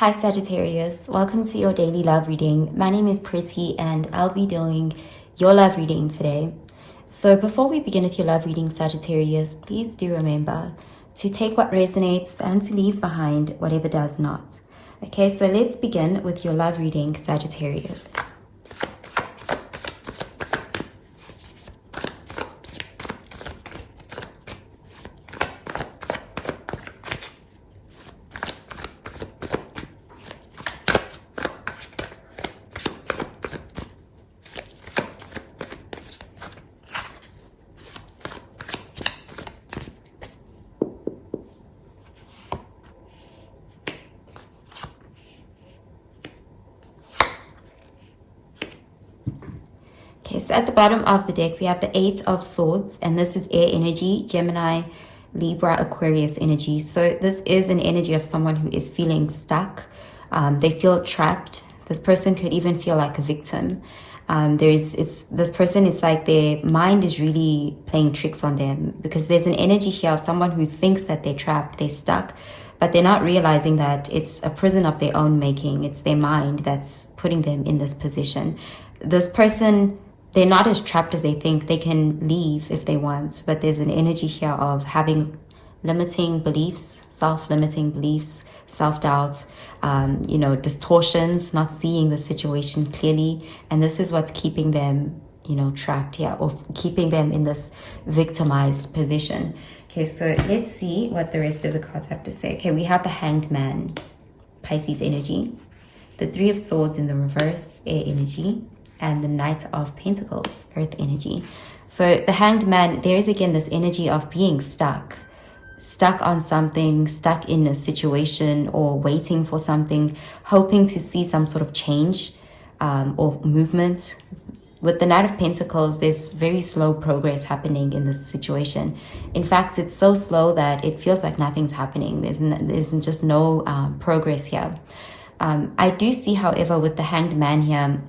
Hi Sagittarius, welcome to your daily love reading. My name is Pretty and I'll be doing your love reading today. So before we begin with your love reading, Sagittarius, please do remember to take what resonates and to leave behind whatever does not. Okay, so let's begin with your love reading, Sagittarius. Okay, so at the bottom of the deck, we have the Eight of Swords, and this is air energy, Gemini, Libra, Aquarius energy. So this is an energy of someone who is feeling stuck. They feel trapped. This person could even feel like a victim. This person, it's like their mind is really playing tricks on them, because there's an energy here of someone who thinks that they're trapped, they're stuck, but they're not realizing that it's a prison of their own making. It's their mind that's putting them in this position. This person, they're not as trapped as they think. They can leave if they want, but there's an energy here of having limiting beliefs, self-limiting beliefs, self-doubt, distortions, not seeing the situation clearly. And this is what's keeping them, trapped here, or keeping them in this victimized position. Okay, so let's see what the rest of the cards have to say. Okay, we have the Hanged Man, Pisces energy, the Three of Swords in the reverse, air energy, and the Knight of Pentacles, earth energy. So the Hanged Man, there is again this energy of being stuck on something, stuck in a situation, or waiting for something, hoping to see some sort of change or movement. With the Knight of Pentacles, there's very slow progress happening in this situation. In fact, it's so slow that it feels like nothing's happening. There's just no progress here. I do see, however, with the Hanged Man here,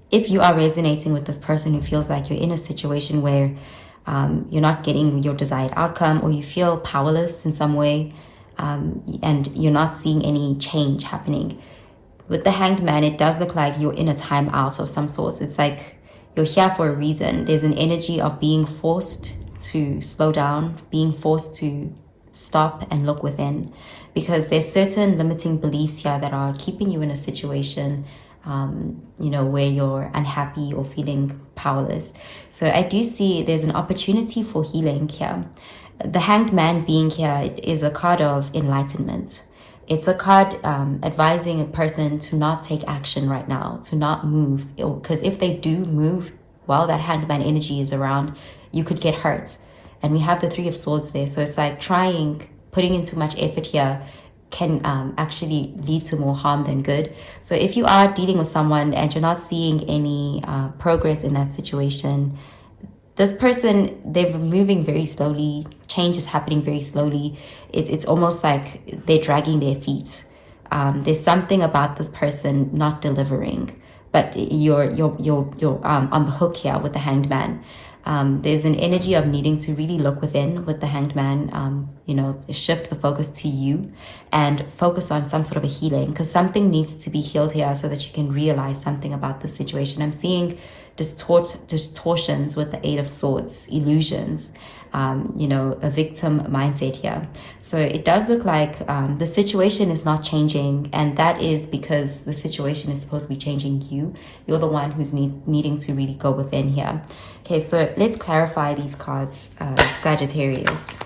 if you are resonating with this person who feels like you're in a situation where you're not getting your desired outcome, or you feel powerless in some way, and you're not seeing any change happening. With the Hanged Man, it does look like you're in a timeout of some sorts. It's like you're here for a reason. There's an energy of being forced to slow down, being forced to stop and look within, because there's certain limiting beliefs here that are keeping you in a situation where you're unhappy or feeling powerless. So I do see there's an opportunity for healing here. The Hanged Man being here is a card of enlightenment. It's a card advising a person to not take action right now, to not move, because if they do move while that Hanged Man energy is around, you could get hurt. And we have the Three of Swords there. So it's like putting in too much effort here can actually lead to more harm than good. So if you are dealing with someone and you're not seeing any progress in that situation, this person, they're moving very slowly. Change is happening very slowly. It's almost like they're dragging their feet. There's something about this person not delivering, but you're on the hook here with the Hanged Man. There's an energy of needing to really look within with the Hanged Man, shift the focus to you and focus on some sort of a healing, because something needs to be healed here so that you can realize something about the situation. I'm seeing distortions with the Eight of Swords, illusions, a victim mindset here. So it does look like the situation is not changing, and that is because the situation is supposed to be changing you. You're the one who's needing to really go within here. Okay, so let's clarify these cards, Sagittarius.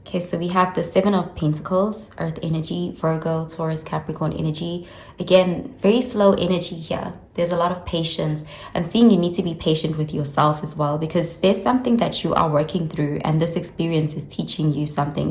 Okay, so we have the Seven of Pentacles, earth energy, Virgo, Taurus, Capricorn energy. Again, very slow energy here. There's a lot of patience. I'm seeing you need to be patient with yourself as well, because there's something that you are working through, and this experience is teaching you something.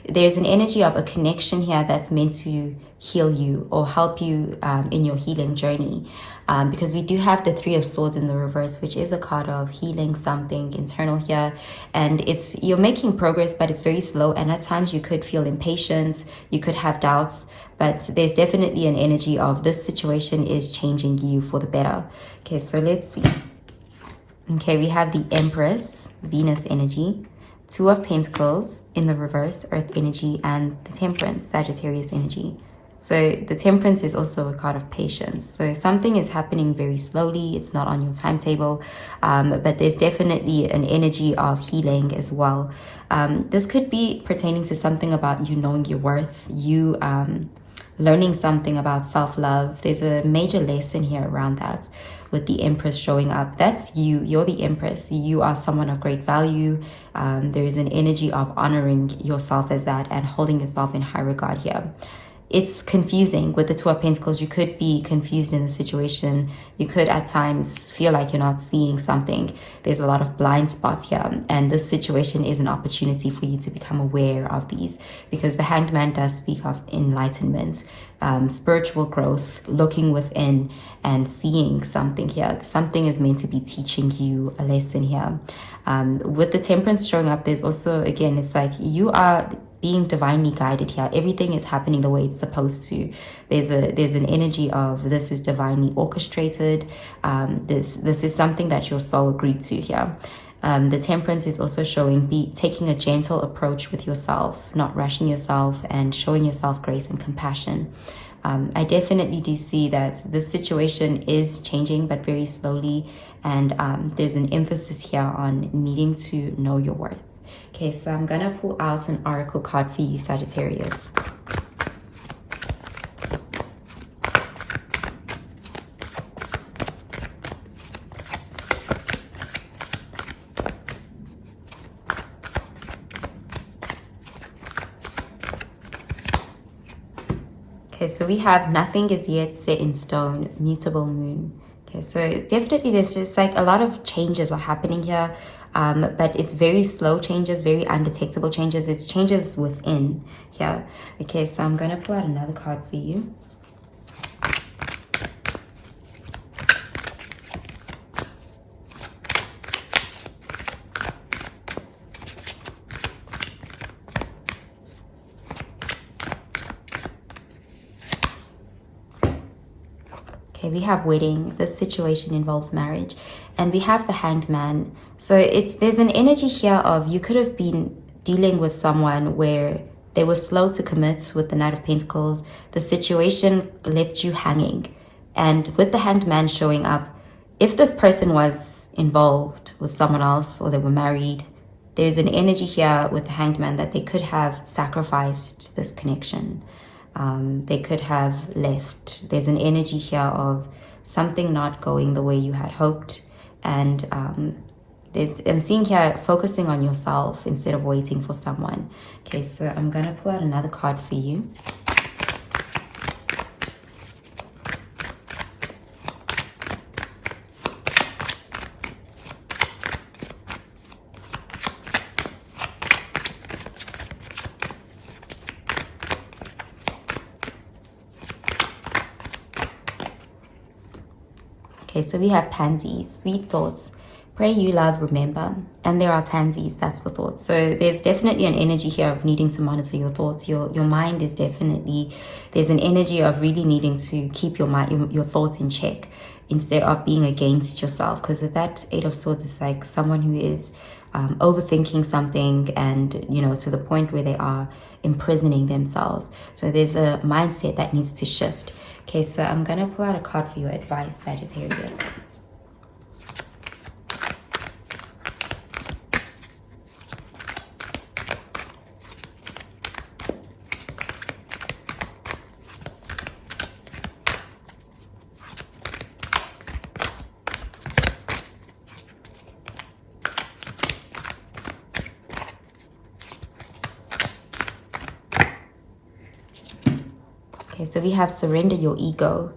There's an energy of a connection here that's meant to heal you or help you in your healing journey. Because we do have the Three of Swords in the reverse, which is a card of healing something internal here. And you're making progress, but it's very slow. And at times you could feel impatient, you could have doubts, but there's definitely an energy of this situation is changing you for the better. Okay, so let's see. Okay, we have the Empress, Venus energy, Two of Pentacles in the reverse, Earth energy, and the Temperance, Sagittarius energy. So the Temperance is also a card of patience. So something is happening very slowly. It's not on your timetable, but there's definitely an energy of healing as well. This could be pertaining to something about you knowing your worth, you learning something about self-love. There's a major lesson here around that with the Empress showing up. That's you. You're the Empress. You are someone of great value. There's an energy of honoring yourself as that and holding yourself in high regard here. It's confusing with the Two of Pentacles. You could be confused in the situation. You could at times feel like you're not seeing something. There's a lot of blind spots here. And this situation is an opportunity for you to become aware of these, because the Hanged Man does speak of enlightenment, spiritual growth, looking within and seeing something here. Something is meant to be teaching you a lesson here. With the Temperance showing up, there's also, again, it's like you are being divinely guided here. Everything is happening the way it's supposed to. There's an energy of this is divinely orchestrated. This is something that your soul agreed to here. The Temperance is also showing taking a gentle approach with yourself, not rushing yourself, and showing yourself grace and compassion. I definitely do see that this situation is changing, but very slowly, and there's an emphasis here on needing to know your worth. Okay, so I'm gonna pull out an oracle card for you, Sagittarius. Okay, so we have nothing is yet set in stone, mutable moon. Okay, so definitely there's just like a lot of changes are happening here. But it's very slow changes, very undetectable changes. It's changes within here. Okay, so I'm going to pull out another card for you. Okay, we have wedding. This situation involves marriage. And we have the Hanged Man. So there's an energy here of you could have been dealing with someone where they were slow to commit with the Knight of Pentacles. The situation left you hanging. And with the Hanged Man showing up, if this person was involved with someone else or they were married, there's an energy here with the Hanged Man that they could have sacrificed this connection. They could have left. There's an energy here of something not going the way you had hoped. And I'm seeing here focusing on yourself instead of waiting for someone. Okay, so I'm going to pull out another card for you. Okay, so we have pansies, sweet thoughts. Pray, you love, remember. And there are pansies, that's for thoughts. So there's definitely an energy here of needing to monitor your thoughts. Your mind is definitely, there's an energy of really needing to keep your mind, your thoughts in check instead of being against yourself. Because with that Eight of Swords, is like someone who is overthinking something and, you know, to the point where they are imprisoning themselves. So there's a mindset that needs to shift. Okay, so I'm going to pull out a card for your advice, Sagittarius. Okay, so we have surrender your ego.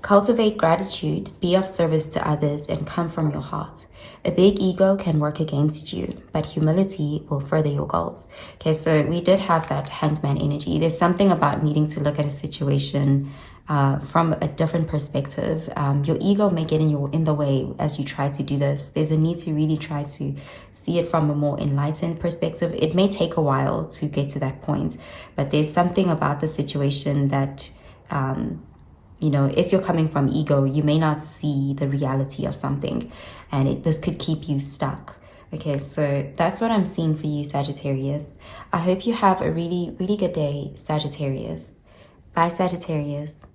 Cultivate gratitude, be of service to others, and come from your heart. A big ego can work against you, but humility will further your goals. Okay, so we did have that hangman energy. There's something about needing to look at a situation from a different perspective. Your ego may get in the way as you try to do this. There's a need to really try to see it from a more enlightened perspective. It may take a while to get to that point, but there's something about the situation that you know, if you're coming from ego, you may not see the reality of something, and this could keep you stuck. Okay, so that's what I'm seeing for you, Sagittarius. I hope you have a really, really good day, Sagittarius. Bye, Sagittarius.